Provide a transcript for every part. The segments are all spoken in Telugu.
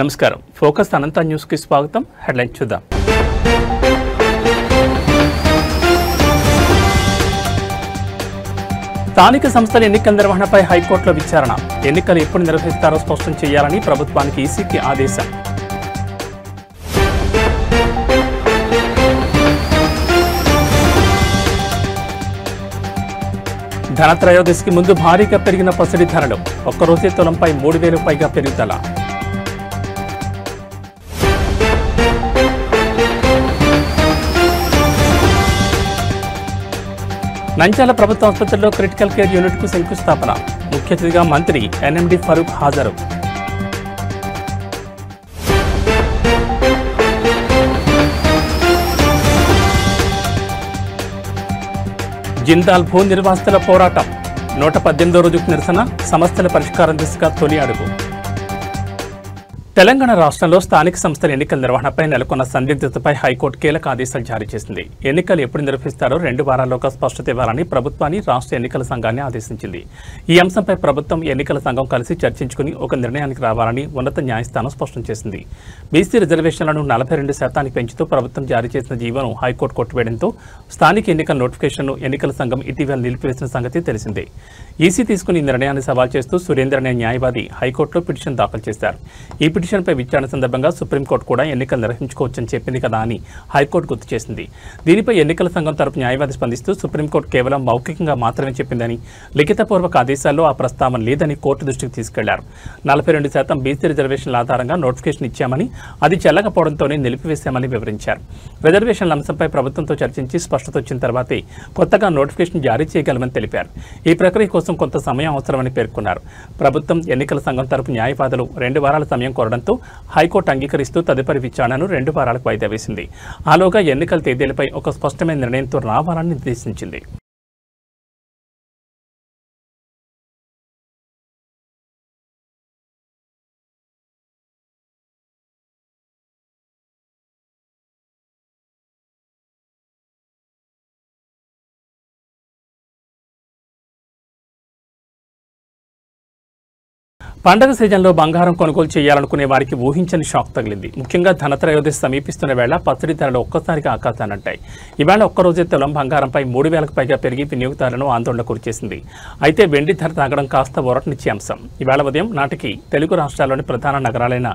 నమస్కారం ఫోకస్ అనంత న్యూస్ కి స్వాగతం. హెడ్లైన్ చూద్దాం. స్థానిక సంస్థల ఎన్నికల నిర్వహణపై హైకోర్టులో విచారణ. ఎన్నికలు ఎప్పుడు నిర్వహిస్తారో స్పష్టం చేయాలని ప్రభుత్వానికి ఈసీకి ఆదేశం. ధనత్రయోదశికి ముందు భారీగా పెరిగిన పసిడి ధరలు. ఒక్కరోజే తులంపై 3,000 పైగా పెరుగుదల. నంద్యాల ప్రభుత్వ ఆసుపత్రిలో క్రిటికల్ కేర్ యూనిట్కు శంకుస్థాపన. ముఖ్య అతిథిగా మంత్రి ఎన్ఎండి ఫరూక్ హాజరు. జిందాల్ భూ నిర్వాసితుల పోరాటం. 118వ రోజుకు నిరసన. సమస్యల పరిష్కారం దిశగా తొలి అడుగు. తెలంగాణ రాష్ట్రంలో స్థానిక సంస్థల ఎన్నికల నిర్వహణపై నెలకొన్న సందిగ్ధతపై హైకోర్టు కీలక ఆదేశాలు జారీ చేసింది. ఎన్నికలు ఎప్పుడు నిర్వహిస్తారో 2 వారాల్లోగా స్పష్టత ఇవ్వాలని ప్రభుత్వాన్ని రాష్ట్ర ఎన్నికల సంఘాన్ని ఆదేశించింది. ఈ అంశంపై ప్రభుత్వం ఎన్నికల సంఘం కలిసి చర్చించుకుని ఒక నిర్ణయానికి రావాలని ఉన్నత న్యాయస్థానం స్పష్టం చేసింది. బీసీ రిజర్వేషన్లను 42% పెంచుతూ ప్రభుత్వం జారీ చేసిన జీవోను హైకోర్టు కొట్టివేయడంతో స్థానిక ఎన్నికల నోటిఫికేషన్ను ఎన్నికల సంఘం ఇటీవల నిలిపివేసిన సంగతి తెలిసిందే. ఈసీ తీసుకుని ఈ నిర్ణయాన్ని సవాల్ చేస్తూ సురేందర్ అనే న్యాయవాది హైకోర్టులో పిటిషన్ దాఖలు చేశారు. ఈ పిటిషన్పై విచారణ సందర్భంగా సుప్రీంకోర్టు కూడా ఎన్నికలు నిర్వహించుకోవచ్చని చెప్పింది కదా అని హైకోర్టు గుర్తు చేసింది. దీనిపై ఎన్నికల సంఘం తరపు న్యాయవాది స్పందిస్తూ సుప్రీంకోర్టు కేవలం మౌఖికంగా మాత్రమే చెప్పిందని, లిఖితపూర్వక ఆదేశాల్లో ఆ ప్రస్తావన లేదని కోర్టు దృష్టికి తీసుకెళ్లారు. 42% బీసీ రిజర్వేషన్ల ఆధారంగా నోటిఫికేషన్ ఇచ్చామని, అది చెల్లకపోవడంతోనే నిలిపివేశామని వివరించారు. రిజర్వేషన్ల అంశంపై ప్రభుత్వంతో చర్చించి స్పష్టత వచ్చిన తర్వాతే కొత్తగా నోటిఫికేషన్ జారీ చేయగలమని తెలిపారు. ఈ ప్రక్రియ కోసం కొంత సమయం అవసరమని పేర్కొన్నారు. ప్రభుత్వం ఎన్నికల సంఘం తరపు న్యాయవాదులు 2 వారాల సమయం కోరడంతో హైకోర్టు అంగీకరిస్తూ తదుపరి విచారణను 2 వారాలకు వాయిదా వేసింది. ఆలోగా ఎన్నికల తేదీలపై ఒక స్పష్టమైన నిర్ణయంతో రావాలని నిర్దేశించింది. పండగ సీజన్లో బంగారం కొనుగోలు చేయాలనుకునే వారికి ఊహించని షాక్ తగిలింది. ముఖ్యంగా ధనత్రయోదశి సమీపిస్తున్న వేళ పసిడి ధరలు ఒక్కసారిగా ఆకాశానంటాయి. ఈవేళ ఒక్కరోజే తులం బంగారంపై 3,000కు పైగా పెరిగి వినియోగదారులను ఆందోళన గురిచేసింది. అయితే వెండి ధర తగ్గడం కాస్త ఊరటనిచ్చే అంశం. ఈవేళ ఉదయం నాటికి తెలుగు రాష్ట్రాల్లోని ప్రధాన నగరాలైన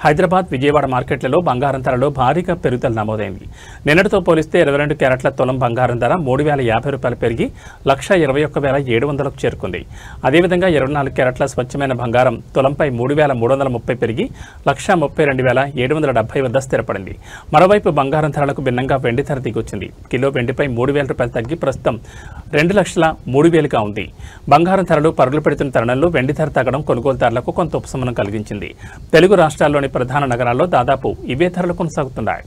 హైదరాబాద్, విజయవాడ మార్కెట్లలో బంగారం ధరలో భారీగా పెరుగుదల నమోదైంది. నిన్నటితో పోలిస్తే 22 క్యారెట్ల తులం బంగారం ధర 3,050 రూపాయలు పెరిగి 1,21,700కు చేరుకుంది. అదేవిధంగా 24 క్యారెట్ల స్వచ్ఛమైన బంగారం తులంపై 3,330 పెరిగి 1,32,770 వద్ద స్థిరపడింది. మరోవైపు బంగారం ధరలకు భిన్నంగా వెండి ధర దిగొచ్చింది. కిలో వెండిపై 3,000 రూపాయలు తగ్గి ప్రస్తుతం 2,03,000గా ఉంది. బంగారం ధరలు పరుగులు పెడుతున్న తరుణంలో వెండి ధర తగ్గడం కొనుగోలుదారులకు కొంత ఉపశమనం కలిగించింది. తెలుగు రాష్ట్రాల్లోని ప్రధాన నగరాల్లో దాదాపు ఇవే ధరలు కొనసాగుతున్నాయి.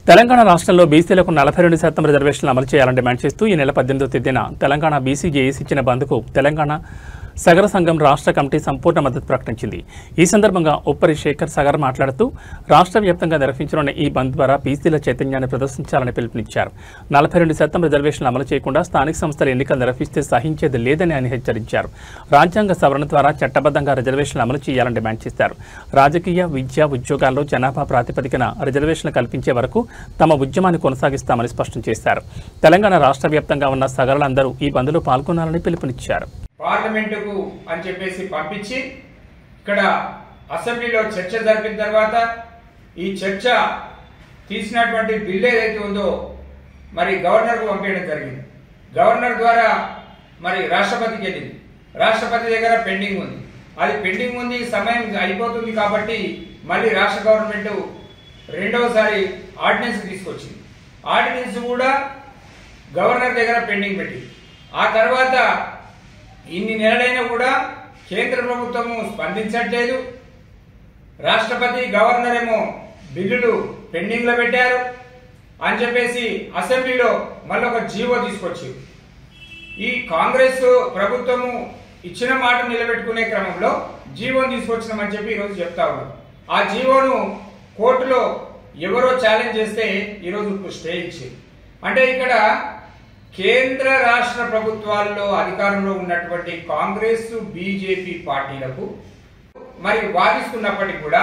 తెలంగాణ రాష్ట్రంలో బీసీలకు 42% రిజర్వేషన్లు అమలు చేయాలని డిమాండ్ చేస్తూ ఈ నెల 18వ తేదీన తెలంగాణ బీసీ జేఏసీ ఇచ్చిన బంద్కు తెలంగాణ సగర సంఘం రాష్ట్ర కమిటీ సంపూర్ణ మద్దతు ప్రకటించింది. ఈ సందర్భంగా ఉప్పరి శేఖర్ సగర్ మాట్లాడుతూ రాష్ట్ర వ్యాప్తంగా నిర్వహించనున్న ఈ బంద్ ద్వారా బీసీల చైతన్యాన్ని ప్రదర్శించాలని పిలుపునిచ్చారు. 42% రిజర్వేషన్లు అమలు చేయకుండా స్థానిక సంస్థల ఎన్నికలు నిర్వహిస్తే సహించేది లేదని ఆయన హెచ్చరించారు. రాజ్యాంగ సవరణ ద్వారా చట్టబద్ధంగా రిజర్వేషన్లు అమలు చేయాలని డిమాండ్ చేశారు. రాజకీయ, విద్య, ఉద్యోగాల్లో జనాభా ప్రాతిపదికన రిజర్వేషన్లు కల్పించే వరకు తమ ఉద్యమాన్ని కొనసాగిస్తామని స్పష్టం చేశారు. తెలంగాణ రాష్ట్ర వ్యాప్తంగా ఉన్న సగరులందరూ ఈ బంద్లో పాల్గొనాలని పిలుపునిచ్చారు. పార్లమెంటుకు అని చెప్పేసి పంపించి ఇక్కడ అసెంబ్లీలో చర్చ జరిపిన తర్వాత ఈ చర్చ తీసినటువంటి బిల్ ఏదైతే ఉందో మరి గవర్నర్కు పంపించడం జరిగింది. గవర్నర్ ద్వారా మరి రాష్ట్రపతికి వెళ్ళింది. రాష్ట్రపతి దగ్గర పెండింగ్ ఉంది. అది పెండింగ్ ఉంది, సమయం అయిపోతుంది కాబట్టి మళ్ళీ రాష్ట్ర గవర్నమెంట్ రెండవసారి ఆర్డినెన్స్ తీసుకొచ్చింది. ఆర్డినెన్స్ కూడా గవర్నర్ దగ్గర పెండింగ్ పెట్టి ఆ తర్వాత ఇన్ని నెలలైనా కూడా కేంద్ర ప్రభుత్వము స్పందించట్లేదు. రాష్ట్రపతి గవర్నర్ ఏమో బిల్లులు పెండింగ్ లో పెట్టారు అని చెప్పేసి అసెంబ్లీలో మళ్ళీ ఒక జీవో తీసుకొచ్చి ఈ కాంగ్రెస్ ప్రభుత్వము ఇచ్చిన మాట నిలబెట్టుకునే క్రమంలో జీవోను తీసుకొచ్చినామని చెప్పి ఈరోజు చెప్తా ఉన్నారు. ఆ జీవోను కోర్టులో ఎవరో ఛాలెంజ్ చేస్తే ఈరోజు స్టే ఇచ్చింది. అంటే ఇక్కడ కేంద్ర రాష్ట్ర ప్రభుత్వాల్లో అధికారంలో ఉన్నటువంటి కాంగ్రెస్ బీజేపీ పార్టీలకు మరి వాదిస్తున్నప్పటికీ కూడా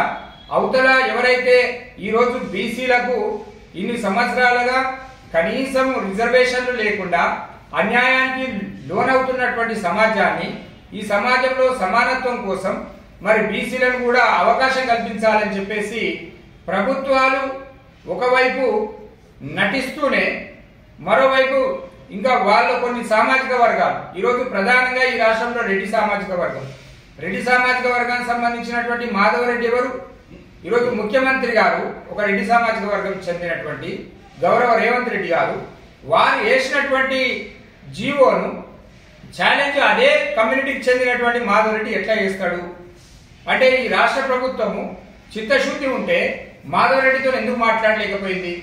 అవతల ఎవరైతే ఈరోజు బీసీలకు ఇన్ని సంవత్సరాలుగా కనీసం రిజర్వేషన్లు లేకుండా అన్యాయానికి లోనవుతున్నటువంటి సమాజాన్ని ఈ సమాజంలో సమానత్వం కోసం మరి బీసీలను కూడా అవకాశం కల్పించాలని చెప్పేసి ప్రభుత్వాలు ఒకవైపు నటిస్తూనే మరోవైపు ఇంకా వాళ్ళ కొన్ని సామాజిక వర్గాలు ఈరోజు ప్రధానంగా ఈ రాష్ట్రంలో రెడ్డి సామాజిక వర్గానికి సంబంధించినటువంటి మాధవరెడ్డి ఎవరు? ఈరోజు ముఖ్యమంత్రి గారు ఒక రెడ్డి సామాజిక వర్గం చెందినటువంటి గౌరవ రేవంత్ రెడ్డి గారు వారు వేసినటువంటి జీవోను ఛాలెంజ్ అదే కమ్యూనిటీకి చెందినటువంటి మాధవరెడ్డి ఎట్లా చేస్తాడు? అంటే ఈ రాష్ట్ర ప్రభుత్వము చిత్తశుద్ధి ఉంటే మాధవరెడ్డితో ఎందుకు మాట్లాడలేకపోయింది?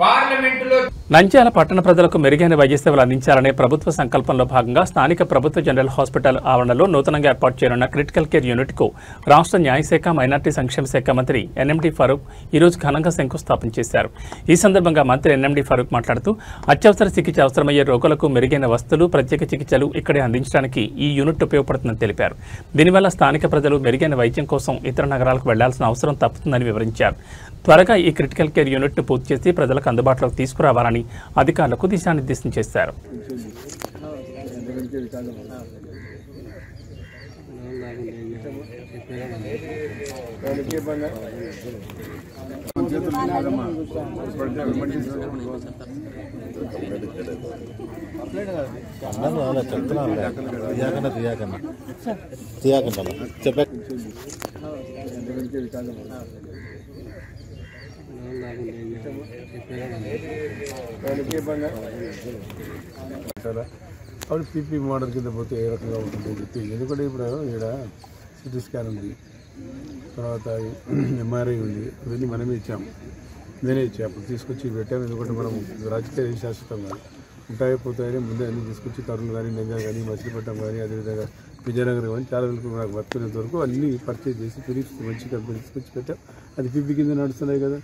పార్లమెంటులో నంద్యాల పట్టణ ప్రజలకు మెరుగైన వైద్య సేవలు అందించాలనే ప్రభుత్వ సంకల్పంలో భాగంగా స్థానిక ప్రభుత్వ జనరల్ హాస్పిటల్ ఆవరణలో నూతనంగా ఏర్పాటు చేయనున్న క్రిటికల్ కేర్ యూనిట్కు రాష్ట్ర న్యాయశాఖ మైనార్టీ సంక్షేమ శాఖ మంత్రి ఎన్ఎండి ఫరూక్ ఈరోజు ఘనంగా శంకుస్థాపన చేశారు. ఈ సందర్భంగా మంత్రి ఎన్ఎండి ఫరూక్ మాట్లాడుతూ అత్యవసర చికిత్స అవసరమయ్యే రోగులకు మెరుగైన వస్తువులు, ప్రత్యేక చికిత్సలు ఇక్కడే అందించడానికి ఈ యూనిట్ ఉపయోగపడుతుందని తెలిపారు. దీనివల్ల స్థానిక ప్రజలు మెరుగైన వైద్యం కోసం ఇతర నగరాలకు వెళ్లాల్సిన అవసరం తప్పుతుందని వివరించారు. త్వరగా ఈ క్రిటికల్ కేర్ యూనిట్ను పూర్తి చేసి ప్రజలకు అందుబాటులోకి తీసుకురావాలని అధికారులకు దిశానిర్దేశం చేశారు. అప్పుడు పీపీ మోడల్ కింద పోతే ఏ రకంగా ఉంటుందని చెప్పి, ఎందుకంటే ఇప్పుడు ఇక్కడ సిటీ స్కాన్ ఉంది, తర్వాత ఎంఆర్ఐ ఉంది, ఇవన్నీ మనమే ఇచ్చాము. నేనే ఇచ్చాము, అప్పుడు తీసుకొచ్చి పెట్టాము. ఎందుకంటే మనం రాజకీయ శాశ్వతం కాదు, ఉంటాయో పోతాయని ముందే అన్ని తీసుకొచ్చి కర్నూలు కానీ, నంద్యాల కానీ, మచిలీపట్నం కానీ, అదేవిధంగా విజయనగరం కానీ చాలా వరకు నాకు వర్కునేంత వరకు అన్నీ పర్చేజ్ చేసి ఫిలిప్స్ మంచి కంపెనీ తీసుకొచ్చి పెట్టాం. అది పీపీ కింద నడుస్తున్నాయి కదా,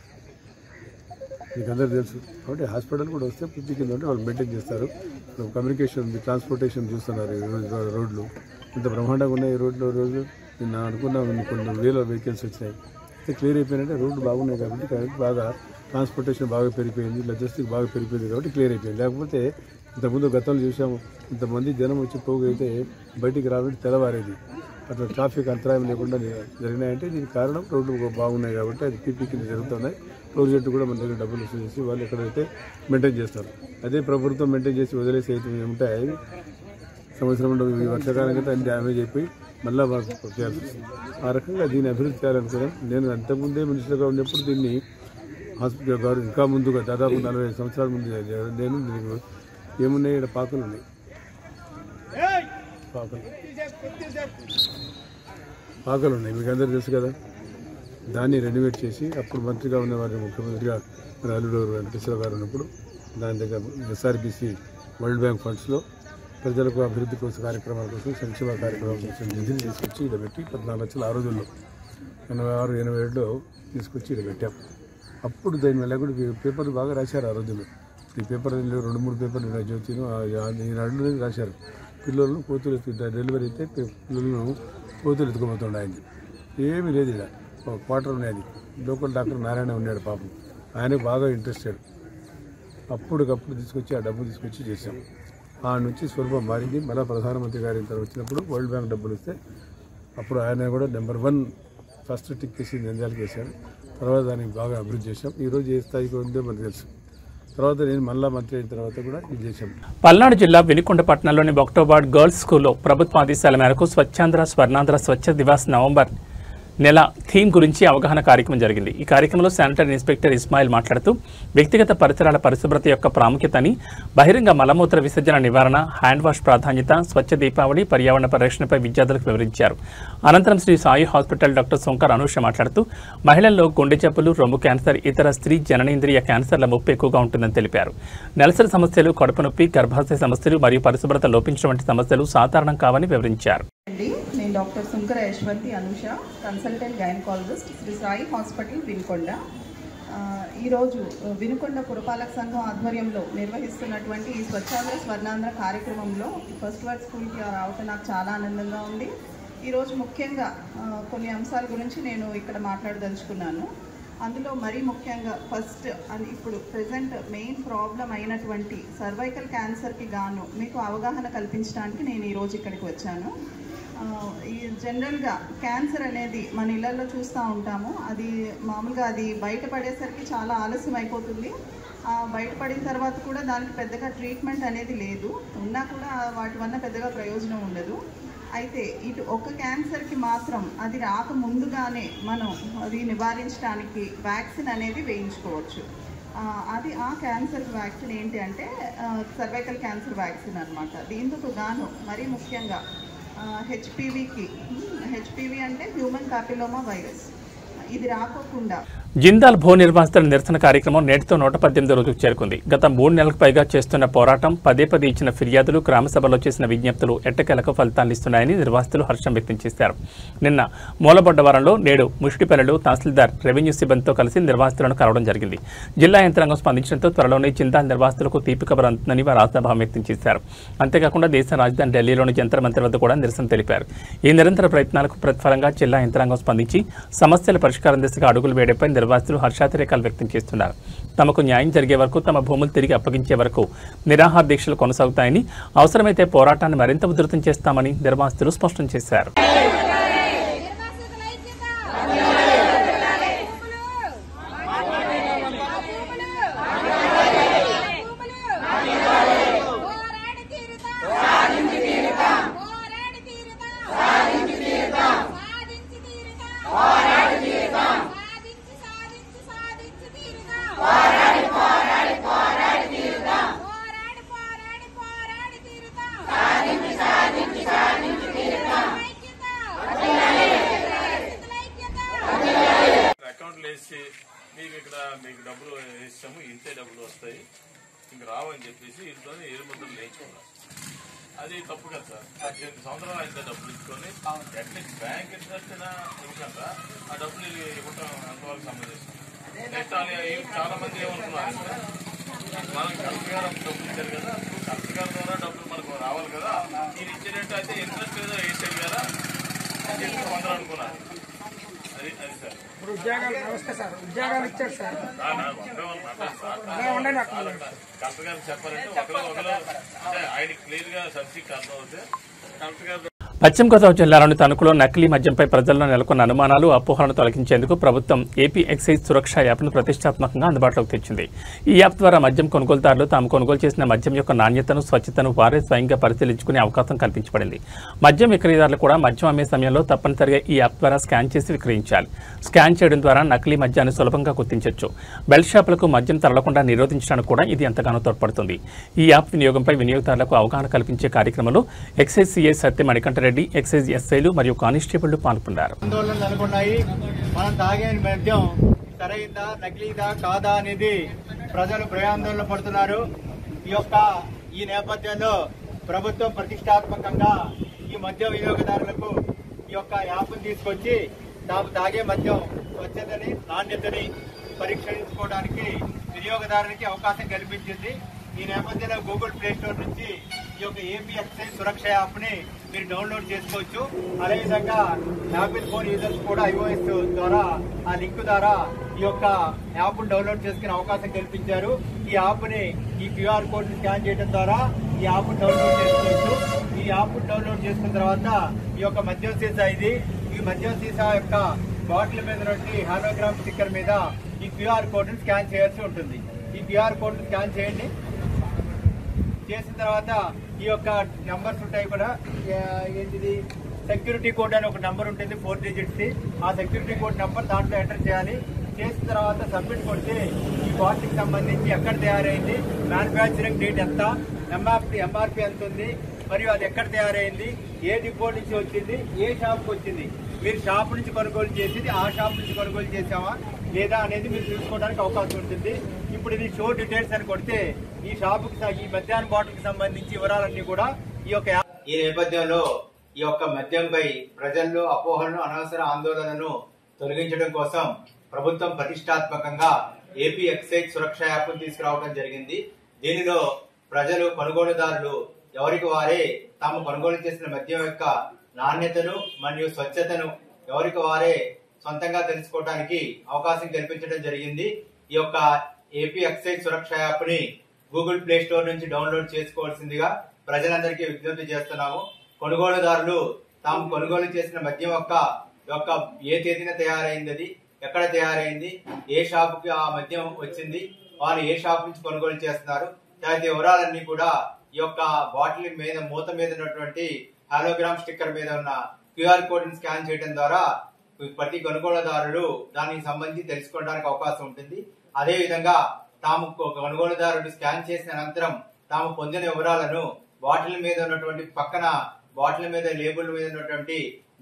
మీకు అందరూ తెలుసు. కాబట్టి హాస్పిటల్ కూడా వస్తే పీపీ కింద ఉంటే వాళ్ళు మెయింటైన్ చేస్తారు. కమ్యూనికేషన్ ఉంది, ట్రాన్స్పోర్టేషన్ చూస్తున్నారు. రోడ్లు ఇంత బ్రహ్మాండంగా ఉన్నాయి. ఈ రోడ్లో రోజు నేను అనుకున్నా కొన్ని వేల వెహికల్స్ వచ్చినాయి. క్లియర్ అయిపోయినట్టే రోడ్లు బాగున్నాయి కాబట్టి బాగా ట్రాన్స్పోర్టేషన్ బాగా పెరిగిపోయింది, లాజిస్టిక్ బాగా పెరిగిపోయింది కాబట్టి క్లియర్ అయిపోయింది. లేకపోతే ఇంతకుముందు గతంలో చూసాము, ఇంతమంది జనం వచ్చి పోగైతే బయటికి రావాలంటే తెల్లవారేది. అట్లా ట్రాఫిక్ అంతరాయం లేకుండా జరిగినాయంటే దీనికి కారణం రోడ్లు బాగున్నాయి కాబట్టి అది పీపీ కింద జరుగుతున్నాయి. ప్రాజెక్టు కూడా మన దగ్గర డబ్బులు వసూలు చేసి వాళ్ళు ఎక్కడైతే మెయింటైన్ చేస్తారు. అదే ప్రభుత్వం మెయింటైన్ చేసి వదిలేసి అయితే ఉంటాయి. సంవత్సరంలో ఈ వర్షాకాలం అయితే అన్ని డ్యామేజ్ అయిపోయి మళ్ళీ మాకు చేయాల్సి వస్తుంది. ఆ రకంగా దీన్ని అభివృద్ధి చేయాలనుకున్నాను. నేను అంతకుముందే మినిస్టర్గా ఉన్నప్పుడు దీన్ని హాస్పిటల్ గారు ఇంకా ముందుగా దాదాపు 45 సంవత్సరాల ముందు నేను దీనికి ఏమున్నాయి, ఇక్కడ పాకలు ఉన్నాయి, పాకలు ఉన్నాయి, మీకు అందరూ తెలుసు కదా. దాన్ని రెనోవేట్ చేసి అప్పుడు మంత్రిగా ఉన్నవారిని ముఖ్యమంత్రిగా అల్లుడు వెంకటేశ్వర గారు ఉన్నప్పుడు దాని దగ్గర ఎస్ఆర్బీసీ వరల్డ్ బ్యాంక్ ఫండ్స్లో ప్రజలకు అభివృద్ధి కోసం కార్యక్రమాల కోసం, సంక్షేమ కార్యక్రమాల కోసం నిధులు తీసుకొచ్చి ఇక్కడ పెట్టి 14 లక్షలు ఆ రోజుల్లో 86-87లో తీసుకొచ్చి ఇక్కడ పెట్టాం. అప్పుడు దాని వల్ల కూడా పేపర్లు బాగా రాశారు ఆ రోజుల్లో. ఈ పేపర్ 2-3 పేపర్లు జ్యోతిను ఈనాడు రాశారు. పిల్లలను కోతులు డెలివరీ అయితే పిల్లలను కోతులు ఎత్తుకుపోతుండే. ఏమీ లేదు ఇక్కడ, ఒక క్వార్టర్ ఉన్నది. లోకల్ డాక్టర్ నారాయణ ఉన్నాడు పాపం, ఆయనకు బాగా ఇంట్రెస్టెడ్. అప్పటికప్పుడు తీసుకొచ్చి ఆ డబ్బు తీసుకొచ్చి చేశాం. ఆ నుంచి స్వరూపం మారింది. మళ్ళీ ప్రధానమంత్రి గారి ఇంత వచ్చినప్పుడు వరల్డ్ బ్యాంక్ డబ్బులు ఇస్తే అప్పుడు ఆయన కూడా నెంబర్ 1 ఫస్ట్ టిక్ చేసి నంద్యాలకు వేశారు. తర్వాత దానికి బాగా అభివృద్ధి చేశాం. ఈరోజు ఏ స్థాయికి ఉందో మనకు తెలుసు. తర్వాత నేను మళ్ళా మంత్రి అయిన తర్వాత కూడా ఇది చేశాం. పల్నాడు జిల్లా వినుకొండ పట్టణంలోని బొక్టోబాడ్ గర్ల్స్ స్కూల్లో ప్రభుత్వ ఆదేశాల మేరకు స్వచ్ఛాంధ్ర స్వర్ణాంధ్ర స్వచ్ఛ దివాస్ నవంబర్ నెల థీమ్ గురించి అవగాహన కార్యక్రమం జరిగింది. ఈ కార్యక్రమంలో శానిటరీ ఇన్స్పెక్టర్ ఇస్మాయిల్ మాట్లాడుతూ వ్యక్తిగత పరిసరాల పరిశుభ్రత యొక్క ప్రాముఖ్యతని, బహిరంగ మలమూత్ర విసర్జన నివారణ, హ్యాండ్ వాష్ ప్రాధాన్యత, స్వచ్ఛ దీపావళి, పర్యావరణ పరిరక్షణపై విద్యార్థులకు వివరించారు. అనంతరం శ్రీ సాయి హాస్పిటల్ డాక్టర్ శంకర్ అనూష మాట్లాడుతూ మహిళల్లో గుండె జబ్బులు, రొమ్ము క్యాన్సర్, ఇతర స్త్రీ జననేంద్రియ క్యాన్సర్ల ముప్పు ఎక్కువగా ఉంటుందని తెలిపారు. నెలసరి సమస్యలు, కడుపు నొప్పి, గర్భాశయ సమస్యలు మరియు పరిశుభ్రత లోపించడం వంటి సమస్యలు సాధారణం కావని వివరించారు. నేను doctor Shankar Yashwanthi Anusha, consultant gynaecologist, Sri Sai hospital Vinukonda. ఈరోజు వినుకొండ పురపాలక సంఘం ఆధ్వర్యంలో నిర్వహిస్తున్నటువంటి ఈ స్వచ్ఛాంధ్ర స్వర్ణాంధ్ర కార్యక్రమంలో ఫస్ట్ వర్డ్ స్కూల్కి రావటం నాకు చాలా ఆనందంగా ఉంది. ఈరోజు ముఖ్యంగా కొన్ని అంశాల గురించి నేను ఇక్కడ మాట్లాడదలుచుకున్నాను. అందులో మరీ ముఖ్యంగా ఫస్ట్ ఇప్పుడు ప్రజెంట్ మెయిన్ ప్రాబ్లం అయినటువంటి సర్వైకల్ క్యాన్సర్కి గాను మీకు అవగాహన కల్పించడానికి నేను ఈరోజు ఇక్కడికి వచ్చాను. ఈ జనరల్గా క్యాన్సర్ అనేది మన ఇళ్లలో చూస్తూ ఉంటాము. అది మామూలుగా అది బయటపడేసరికి చాలా ఆలస్యం అయిపోతుంది. బయటపడిన తర్వాత కూడా దానికి పెద్దగా ట్రీట్మెంట్ అనేది లేదు, ఉన్నా కూడా వాటి వల్ల పెద్దగా ప్రయోజనం ఉండదు. అయితే ఇటు ఒక క్యాన్సర్కి మాత్రం అది రాక ముందుగానే మనం అది నివారించడానికి వ్యాక్సిన్ అనేది వేయించుకోవచ్చు. అది ఆ క్యాన్సర్ వ్యాక్సిన్ ఏంటి అంటే సర్వైకల్ క్యాన్సర్ వ్యాక్సిన్ అనమాట. దీంతో గాను మరీ ముఖ్యంగా హెచ్పివి అంటే హ్యూమన్ పాపిలోమా వైరస్, ఇది రాకోకుండా జిందాల్ భూ నిర్వాసితుల నిరసన కార్యక్రమం నేటితో 118 రోజులకు చేరుకుంది. గత 3 నెలలకు పైగా చేస్తున్న పోరాటం, పదే ఇచ్చిన ఫిర్యాదులు, గ్రామసభలో చేసిన విజ్ఞప్తులు ఎట్టకేలకు ఫలితాన్నిస్తున్నాయని నిర్వాసితులు హర్షం వ్యక్తం చేశారు. నిన్న మూలబొడ్డవరంలో, నేడు ముష్టిపల్లెలు తహసీల్దార్, రెవెన్యూ సిబ్బందితో కలిసి నిర్వాసితులను కలవడం జరిగింది. జిల్లా యంత్రాంగం స్పందించడంతో త్వరలోనే జిందాల్ నిర్వాసితులకు తీపి కబర్ అందుతుందని వారు ఆశాభావం వ్యక్తం చేశారు. అంతేకాకుండా దేశ రాజధాని ఢిల్లీలోని జంతర్ మంతర్ వద్ద కూడా నిరసన తెలిపారు. ఈ నిరంతర ప్రయత్నాలకు ప్రతిఫలంగా జిల్లా యంత్రాంగం స్పందించి సమస్యల పరిష్కారం దిశగా అడుగులు వేయడంపై నిర్వాసితులు హర్షాతిరేకాలు వ్యక్తం చేస్తున్నారు. తమకు న్యాయం జరిగే వరకు, తమ భూములు తిరిగి అప్పగించే వరకు నిరాహార దీక్షలు కొనసాగుతాయని, అవసరమైతే పోరాటాన్ని మరింత ఉధృతం చేస్తామని నిర్వాసితులు స్పష్టం చేశారు. మీకు డబ్బులు వేస్తాము, ఇంతే డబ్బులు వస్తాయి, ఇంక రావని చెప్పేసి ఇంట్లో ఎరుముద్రలు వేయించుకున్నాం. అది తప్పు కదా సార్. 18 సంవత్సరాలు అయితే డబ్బులు ఇచ్చుకొని అట్లీస్ట్ బ్యాంక్ ఇంట్రెస్ట్ ఇవ్వకుండా ఆ డబ్బులు ఇవ్వటం ఎంతవరకు సంబంధించింది. నెక్స్ట్ చాలా మంది ఏమనుకున్నారు, మనకి కలెక్టర్ గారు డబ్బులు ఇచ్చారు కదా, కలెక్టర్ గారి ద్వారా డబ్బులు మనకు రావాలి కదా, ఇది ఇచ్చినట్టు అయితే ఇంట్రెస్ట్ ఏదో వేసేది కదా అని కొందరు అనుకున్నారు. ఇప్పుడు ఉద్యోగాలు నమస్తే సార్, ఉద్యోగాలు ఇచ్చారు సార్. కలెక్టర్ గారు చెప్పాలంటే ఒకరు అంటే ఆయన క్లియర్ గా సబ్సిడీ అర్థం అవుతే కలెక్టర్ గారు. పశ్చిమ గోదావరి జిల్లాలోని తణుకులో నకిలీ మద్యంపై ప్రజల్లో నెలకొన్న అనుమానాలు, అపోహలను తొలగించేందుకు ప్రభుత్వం ఏపీ ఎక్సైజ్ సురక్ష యాప్ను ప్రతిష్టాత్మకంగా అందుబాటులోకి తెచ్చింది. ఈ యాప్ ద్వారా మద్యం కొనుగోలుదారులు తాము కొనుగోలు చేసిన మద్యం యొక్క నాణ్యతను, స్వచ్ఛతను వారే స్వయంగా పరిశీలించుకునే అవకాశం కల్పించబడింది. మద్యం విక్రయదారులు కూడా మద్యం అమ్మే సమయంలో తప్పనిసరిగా ఈ యాప్ ద్వారా స్కాన్ చేసి విక్రయించాలి. స్కాన్ చేయడం ద్వారా నకిలీ మద్యాన్ని సులభంగా గుర్తించవచ్చు. బెల్ట్ షాపులకు మద్యం తరలకుండా నిరోధించడానికి కూడా ఇది ఎంతగానో తోడ్పడుతుంది. ఈ యాప్ వినియోగంపై వినియోగదారులకు అవగాహన కల్పించే కార్యక్రమంలో ఎక్సైజ్ సిఐ సత్య మణికంఠ రెడ్డి, ఎక్సైజ్ ఎస్ఐలు మరియు కానిస్టేబుళ్లు పాల్గొన్నారు. ఆందోళనలు నెలకొన్నాయి. మనం తాగే మద్యం సరైందా, నకిలీదా కాదా అనేది ప్రజలు భయాందోళన పడుతున్నారు. ఈ నేపథ్యంలో ప్రభుత్వం ప్రతిష్టాత్మకంగా ఈ మద్యం వినియోగదారులకు ఈ యొక్క యాప్ను తీసుకొచ్చి తాము తాగే మద్యం స్వచ్ఛతని, నాణ్యతని పరీక్షించుకోవడానికి వినియోగదారునికి అవకాశం కల్పించింది. ఈ నేపథ్యంలో గూగుల్ ప్లే స్టోర్ నుంచి ఈ యొక్క ఏపీ ఎక్సైజ్ సురక్ష యాప్ ని మీరు డౌన్లోడ్ చేసుకోవచ్చు. అదేవిధంగా యాపిల్ ఫోన్ యూజర్స్ కూడా iOS ద్వారా ఆ లింక్ ద్వారా ఈ యొక్క యాప్ డౌన్లోడ్ చేసుకునే అవకాశం కల్పించారు. ఈ యాప్ ని ఈ క్యూఆర్ కోడ్ స్కాన్ చేయడం ద్వారా ఈ యాప్ డౌన్లోడ్ చేసుకోవచ్చు. ఈ యాప్ డౌన్లోడ్ చేసుకున్న తర్వాత ఈ యొక్క మద్యం సీసా ఈ మద్యం సీసా యొక్క బాటిల్ మీద నుండి హాలోగ్రామ్ స్టిక్కర్ మీద ఈ క్యూఆర్ కోడ్ ని స్కాన్ చేయాల్సి ఉంటుంది. ఈ క్యూఆర్ కోడ్ ని స్కాన్ చేయండి. చేసిన తర్వాత ఈ యొక్క నెంబర్స్ ఉంటాయి కూడా, ఏంటిది సెక్యూరిటీ కోడ్ అని ఒక నెంబర్ ఉంటుంది 4 digits. ఆ సెక్యూరిటీ కోడ్ నెంబర్ దాంట్లో ఎంటర్ చేయాలి. చేసిన తర్వాత సబ్మిట్ కొడితే ఈ బాటిల్కి సంబంధించి ఎక్కడ తయారైంది, మ్యానుఫ్యాక్చరింగ్ డేట్ ఎంత, ఎంఆర్పి ఎంత ఉంది, మరియు అది ఎక్కడ తయారైంది, ఏ డిపో నుంచి వచ్చింది, ఏ షాప్కి వచ్చింది, మీరు షాప్ నుంచి కొనుగోలు చేసింది ఆ షాప్ నుంచి కొనుగోలు చేసామా లేదా అనేది మీరు తెలుసుకోవడానికి అవకాశం ఉంటుంది. ఇప్పుడు ఇది షో డీటెయిల్స్ అని కొడితే ఈ షాపుకి ఈ మద్యాన్ని బాటిల్కి సంబంధించి వివరాలన్నీ కూడా ఈ నేపథ్యంలో ఈ యొక్క మద్యంపై ప్రజల్లో అపోహలను, అనవసర ఆందోళనను తొలగించడం కోసం ప్రభుత్వం ప్రతిష్టాత్మకంగా ఏపీ ఎక్సైజ్ సురక్ష యాప్ను తీసుకురావడం జరిగింది. దీనిలో ప్రజలు, కొనుగోలుదారులు ఎవరికి వారే తాము కొనుగోలు చేసిన మద్యం యొక్క నాణ్యతను మరియు స్వచ్ఛతను ఎవరికి వారే సొంతంగా తెలుసుకోవడానికి అవకాశం కల్పించడం జరిగింది. ఈ యొక్క ఏపీ ఎక్సైజ్ సురక్ష యాప్ ని గూగుల్ ప్లే స్టోర్ నుంచి డౌన్లోడ్ చేసుకోవాల్సిందిగా ప్రజలందరికీ విజ్ఞప్తి చేస్తున్నాము. కొనుగోలుదారులు తాము కొనుగోలు చేసిన మద్యం యొక్క ఏ తేదీన తయారైంది, ఎక్కడ తయారైంది, ఏ షాపుకి ఆ మద్యం వచ్చింది, వారు ఏ షాప్ నుంచి కొనుగోలు చేస్తున్నారు, తదితర వివరాలన్నీ కూడా ఈ యొక్క బాటిల్ మీద మూత మీద ఉన్నటువంటి హాలోగ్రామ్ స్టిక్కర్ మీద ఉన్న QR కోడ్ ని స్కాన్ చేయడం ద్వారా ప్రతి కొనుగోలుదారులు దానికి సంబంధించి తెలుసుకోవడానికి అవకాశం ఉంటుంది. అదే విధంగా తాము కొనుగోలుదారుడు స్కాన్ చేసిన అనంతరం తాము పొందిన వివరాలను బాటిల్ మీద ఉన్నటువంటి పక్కన బాటిల్ మీద లేబుల్ మీద ఉన్నటువంటి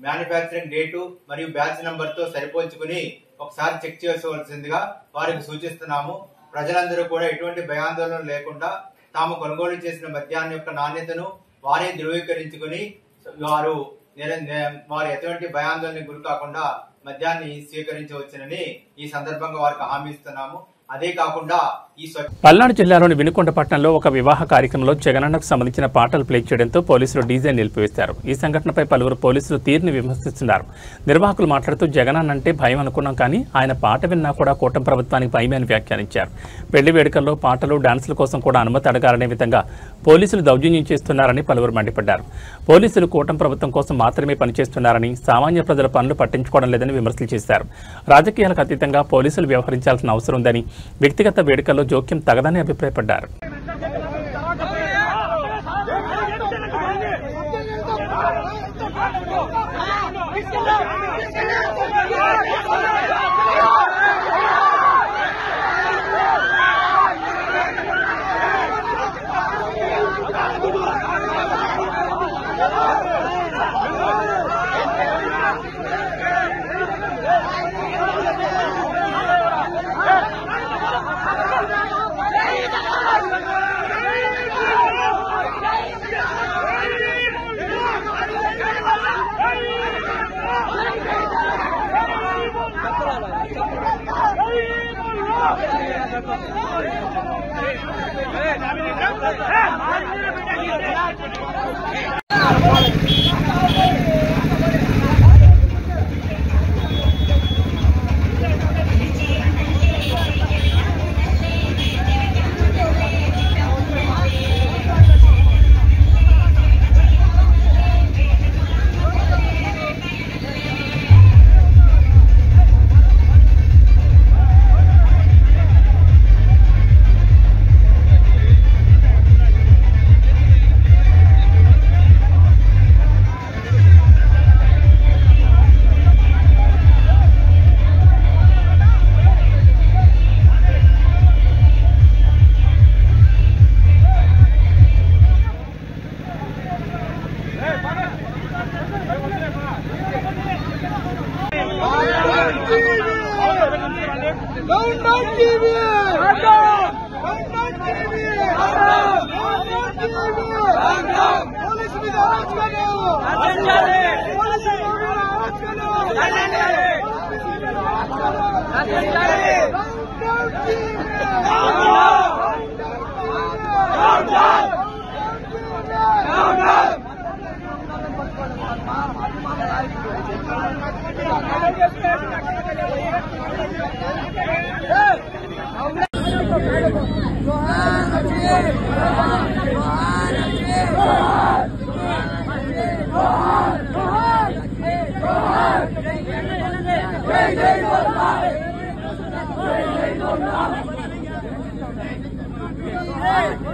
మ్యానుఫ్యాక్చరింగ్ డేటు మరియు బ్యాచ్ నంబర్ తో సరిపోల్చుకుని ఒకసారి చెక్ చేసుకోవాల్సిందిగా వారికి సూచిస్తున్నాము. ప్రజలందరూ కూడా ఎటువంటి భయాందోళన లేకుండా తాము కొనుగోలు చేసిన మద్యాన్ని యొక్క నాణ్యతను వారే ధృవీకరించుకుని వారు ఎటువంటి భయాందోళనకు గురి కాకుండా మద్యాన్ని స్వీకరించవచ్చునని ఈ సందర్భంగా వారికి హామీ ఇస్తున్నాము. అదే కాకుండా పల్నాడు జిల్లాలోని వినుకొండ పట్టణంలో ఒక వివాహ కార్యక్రమంలో జగనన్నకు సంబంధించిన పాటలు ప్లే చేయడంతో పోలీసులు డీజే నిలిపివేశారు. ఈ సంఘటనపై పలువురు పోలీసులు తీరుని విమర్శిస్తున్నారు. నిర్వాహకులు మాట్లాడుతూ జగనన్న అంటే భయం అనుకున్నాం, కానీ ఆయన పాట విన్నా కూడా కూటమి ప్రభుత్వానికి భయమే అని వ్యాఖ్యానించారు. పెళ్లి వేడుకల్లో పాటలు, డాన్సుల కోసం కూడా అనుమతి అడగాలనే విధంగా పోలీసులు దౌర్జన్యం చేస్తున్నారని పలువురు మండిపడ్డారు. పోలీసులు కూటమి ప్రభుత్వం కోసం మాత్రమే పనిచేస్తున్నారని, సామాన్య ప్రజల పనులు పట్టించుకోవడం లేదని విమర్శలు చేశారు. రాజకీయాలకు అతీతంగా పోలీసులు వ్యవహరించాల్సిన అవసరం ఉందని, వ్యక్తిగత వేడుకల్లో జోక్యం తగదని అభిప్రాయపడ్డారు. Hey!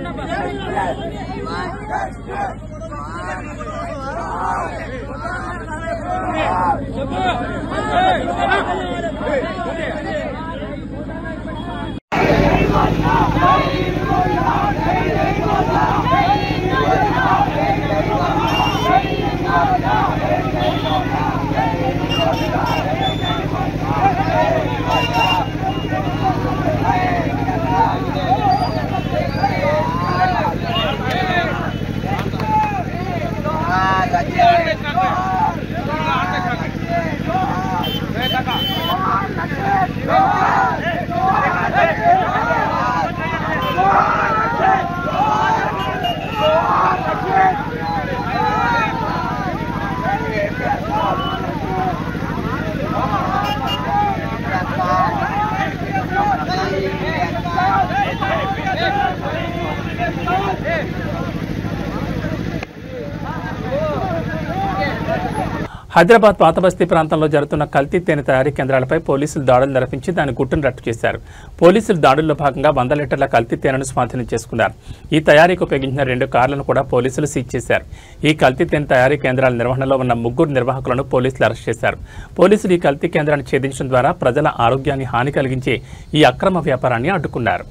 హైదరాబాద్ పాతబస్తీ ప్రాంతంలో జరుగుతున్న కల్తీ తేనె తయారీ కేంద్రాలపై పోలీసులు దాడులు నిర్వహించి దాని గుట్టును రట్టు చేశారు. పోలీసులు దాడుల్లో భాగంగా 100 లీటర్ల కల్తీ తేనెను స్వాధీనం చేసుకున్నారు. ఈ తయారీకి ఉపయోగించిన 2 కార్లను కూడా పోలీసులు సీజ్ చేశారు. ఈ కల్తీ తేనె తయారీ కేంద్రాల నిర్వహణలో ఉన్న 3 నిర్వాహకులను పోలీసులు అరెస్ట్ చేశారు. పోలీసులు ఈ కల్తీ కేంద్రాన్ని ఛేదించడం ద్వారా ప్రజల ఆరోగ్యాన్ని హాని కలిగించే ఈ అక్రమ వ్యాపారాన్ని అడ్డుకున్నారు.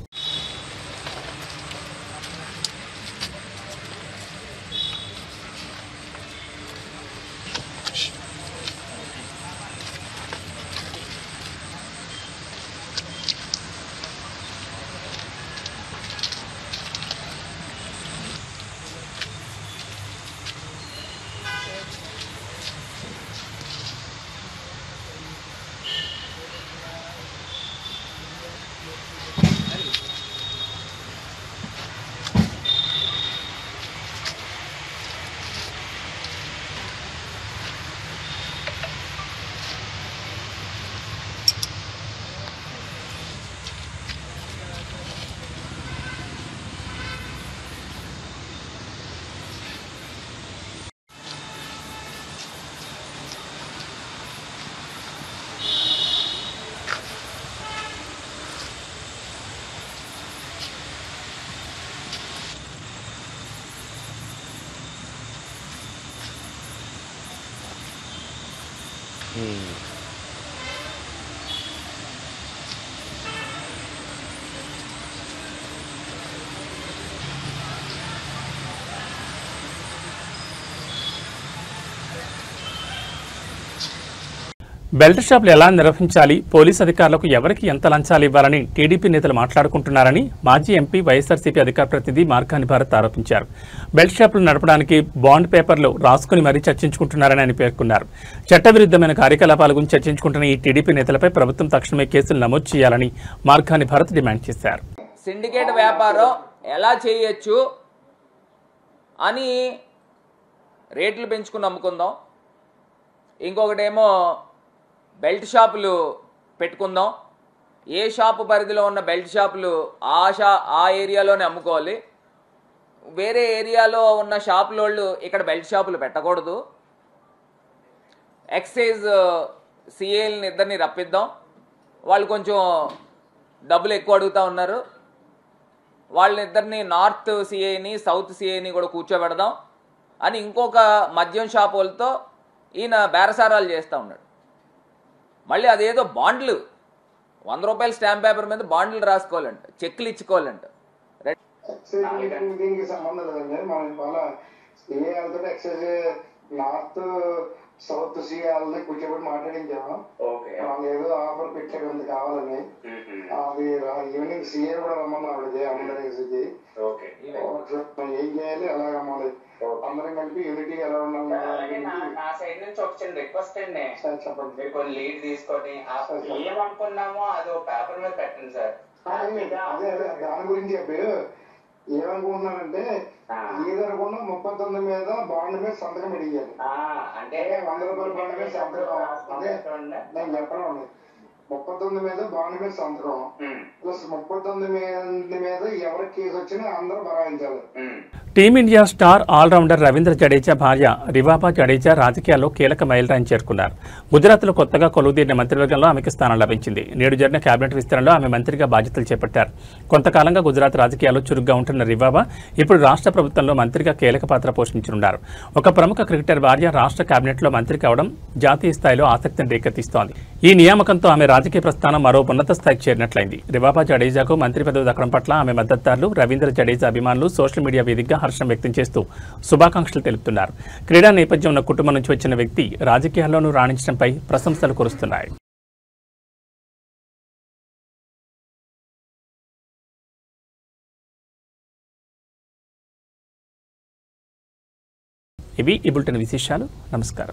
బెల్ట్ షాపులు ఎలా నిర్వహించాలి, పోలీసు అధికారులకు ఎవరికి ఎంత లంచాలు ఇవ్వాలని టీడీపీ నేతలు మాట్లాడుకుంటున్నారని మాజీ ఎంపీ వైఎస్ఆర్సీపీ అధికార ప్రతినిధి మార్కాని భారత్ ఆరోపించారు. బెల్ట్ షాపులు నడపడానికి బాండ్ పేపర్లు రాసుకుని మరీ చర్చించుకుంటున్నారని ఆయన పేర్కొన్నారు. చట్టవిరుద్ధమైన కార్యకలాపాల గురించి చర్చించుకుంటున్న ఈ టీడీపీ నేతలపై ప్రభుత్వం తక్షణమే కేసులు నమోదు చేయాలని మార్కాని భారత్ డిమాండ్ చేశారు. సిండికేట్ వ్యాపారం ఎలా చేయొచ్చు అని రేట్లు పెంచుకుని అమ్ముకుందాం, ఇంకొకటేమో బెల్ట్ షాపులు పెట్టుకుందాం. ఏ షాపు పరిధిలో ఉన్న బెల్ట్ షాపులు ఆ ఏరియాలోనే అమ్ముకోవాలి. వేరే ఏరియాలో ఉన్న షాపులోళ్ళు ఇక్కడ బెల్ట్ షాపులు పెట్టకూడదు. ఎక్సైజ్ సిఏల్ని ఇద్దరిని రప్పిద్దాం, వాళ్ళు కొంచెం డబ్బులు ఎక్కువ అడుగుతూ ఉన్నారు. వాళ్ళనిద్దరిని నార్త్ సిఐని సౌత్ సిఐని కూడా కూర్చోబెడదాం అని ఇంకొక మద్యం షాప్ వాళ్ళతో ఈయన బేరసారాలు చేస్తూ ఉన్నాడు. మళ్ళీ అదేదో బాండ్లు 100 రూపాయల స్టాంప్ పేపర్ మీద బాండ్లు రాసుకోవాలంట, చెక్లు ఇచ్చుకోవాలంట. దీనికి సంబంధం లేదండి. మనం ఇవాళ సిఏలతో ఎక్సైజ్ నార్త్ సౌత్ సిఏలని కూర్చోబెట్టి మాట్లాడించాము. వాళ్ళు ఏదో ఆఫర్ పెట్టేది కావాలని. అది ఈవినింగ్ సిఏ కూడా రమ్మన్నాడు అందరికి. ఏం చేయాలి, ఎలా రమ్మాలి, అందరం కలిపి యూనిటీ ఎలా ఉండాలి. నా సైడ్ నుంచి ఒక చిన్న రిక్వెస్ట్ అండి, చెప్పండి. మీరు కొన్ని లీడ్ తీసుకొని ఏమనుకున్నామో అది ఒక పేపర్ మీద పెట్టండి సార్. అదే దాని గురించి చెప్పి ఏమనుకుంటున్నానంటే ఏదనుకున్నా 39 మీద బాండ్ మీద సంతకం పెడియాలి. అంటే 100 రూపాయల బాండ్ మీద సంతకం. అదే నేను చెప్పడం 39 మీద బాండ్ మీద సంతకం ప్లస్ 39 మీద ఎవరికి కేసు వచ్చినా అందరూ బరాయించాలి. Team India star allrounder Ravindra Jadeja భార్య రివాబా జడేజా రాజకీయాల్లో కీలక మైలురాయిని చేరుకున్నారు. గుజరాత్లో కొత్తగా కొలువుదీరిన మంత్రివర్గంలో ఆమెకు స్థానం లభించింది. నేడు జరిగిన కేబినెట్ విస్తరణలో ఆమె మంత్రిగా బాధ్యతలు చేపట్టారు. కొంతకాలంగా గుజరాత్ రాజకీయాల్లో చురుగ్గా ఉంటున్న రివాబా ఇప్పుడు రాష్ట్ర ప్రభుత్వంలో మంత్రిగా కీలక పాత్ర పోషించనున్నారు. ఒక ప్రముఖ క్రికెటర్ భార్య రాష్ట్ర కేబినెట్లో మంత్రి కావడం జాతీయ స్థాయిలో ఆసక్తిని రేకెత్తిస్తోంది. ఈ నియామకంతో ఆమె రాజకీయ ప్రస్థానం మరో ఉన్నత స్థాయికి చేరినట్లయింది. రివాబా జడేజాకు మంత్రి పదవి దక్కడం పట్ల ఆమె మద్దతుదారులు, రవీంద్ర జడేజా అభిమానులు సోషల్ మీడియా వేదికగా హర్షం వ్యక్తం చేస్తూ శుభాకాంక్షలు తెలుపుతున్నారు. క్రీడా నేపథ్యం ఉన్న కుటుంబం నుంచి వచ్చిన వ్యక్తి రాజకీయాల్లోనూ రాణించడంపై ప్రశంసలు కురుస్తున్నాయి. ఇవి ఈ బులెటిన్ విశేషాలు. నమస్కారం.